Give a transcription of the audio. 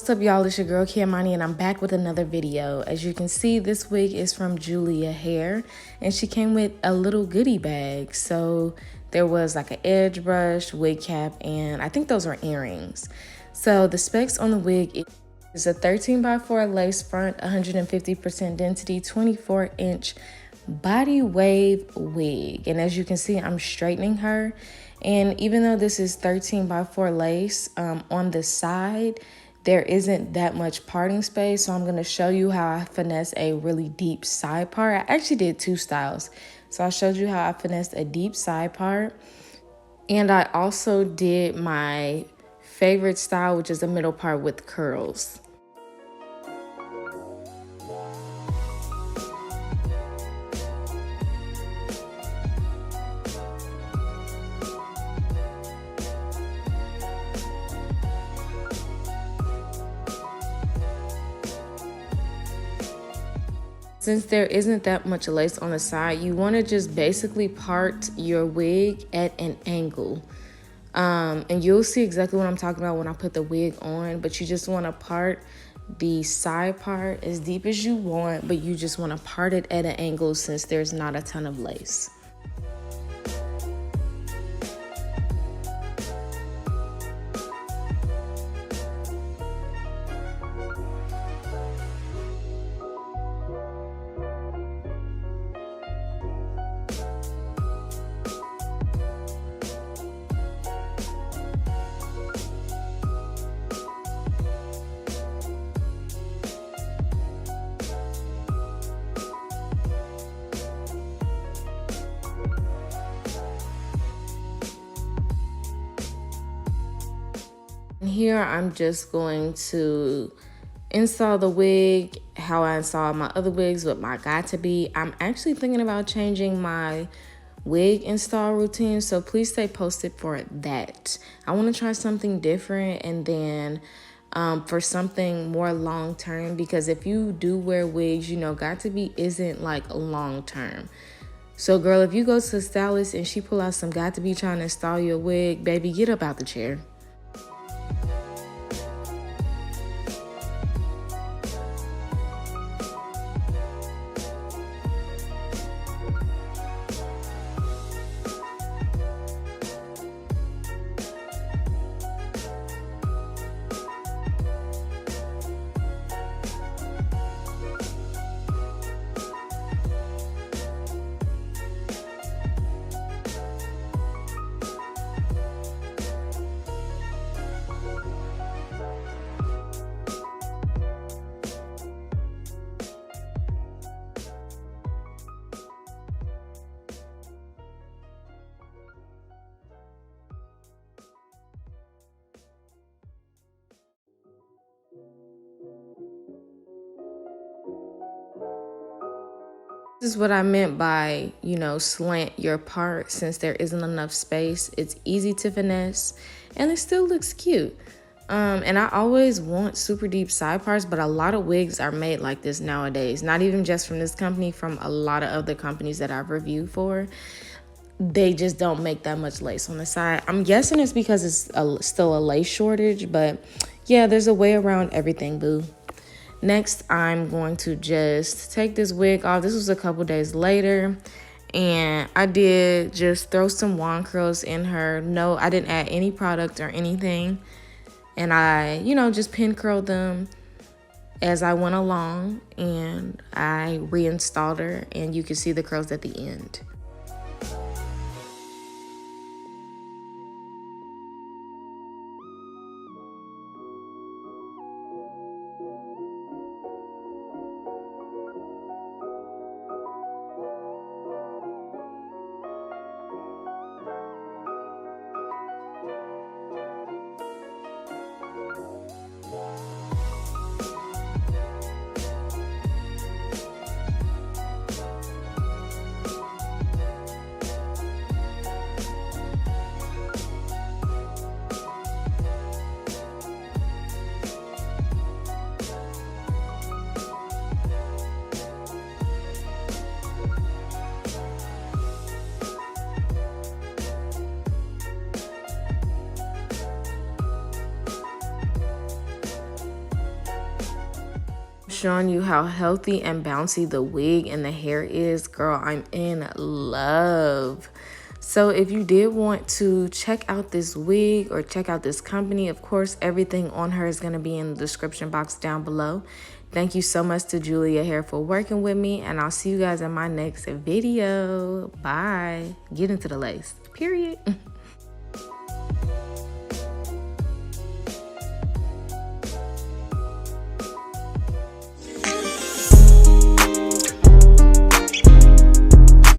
What's up, y'all? It's your girl Kiamani, and I'm back with another video. As you can see, this wig is from Julia Hair, and she came with a little goodie bag. So there was like an edge brush, wig cap, and I think those are earrings. So the specs on the wig is a 13x4 lace front, 150% density, 24-inch body wave wig. And as you can see, I'm straightening her. And even though this is 13x4 lace, on the side, there isn't that much parting space, so I'm going to show you how I finesse a really deep side part. I actually did two styles. So I showed you how I finessed a deep side part. And I also did my favorite style, which is the middle part with curls. Since there isn't that much lace on the side, you want to just basically part your wig at an angle. And you'll see exactly what I'm talking about when I put the wig on, but you just want to part the side part as deep as you want, but you just want to part it at an angle since there's not a ton of lace. Here I'm just going to install the wig how I install my other wigs with my Got To Be. I'm actually thinking about changing my wig install routine, so please stay posted for that. I want to try something different, and then for something more long term, because if you do wear wigs, you know Got To Be isn't like long term. So girl, if you go to the stylist and she pull out some Got To Be trying to install your wig, baby, get up out the chair. This is what I meant by, you know, slant your part since there isn't enough space. It's easy to finesse and it still looks cute. And I always want super deep side parts, but a lot of wigs are made like this nowadays. Not even just from this company, from a lot of other companies that I've reviewed for. They just don't make that much lace on the side. I'm guessing it's because it's still a lace shortage, but yeah, there's a way around everything, boo. Next, I'm going to just take this wig off. This was a couple days later, and I did just throw some wand curls in her. No, I didn't add any product or anything. And I, you know, just pin curled them as I went along, and I reinstalled her, and you can see the curls at the end. showing you how healthy and bouncy the wig and the hair is. Girl, I'm in love. So if you did want to check out this wig or check out this company, of course, everything on her is going to be in the description box down below. Thank you so much to Julia here for working with me, and I'll see you guys in my next video. Bye. Get into the lace. Period.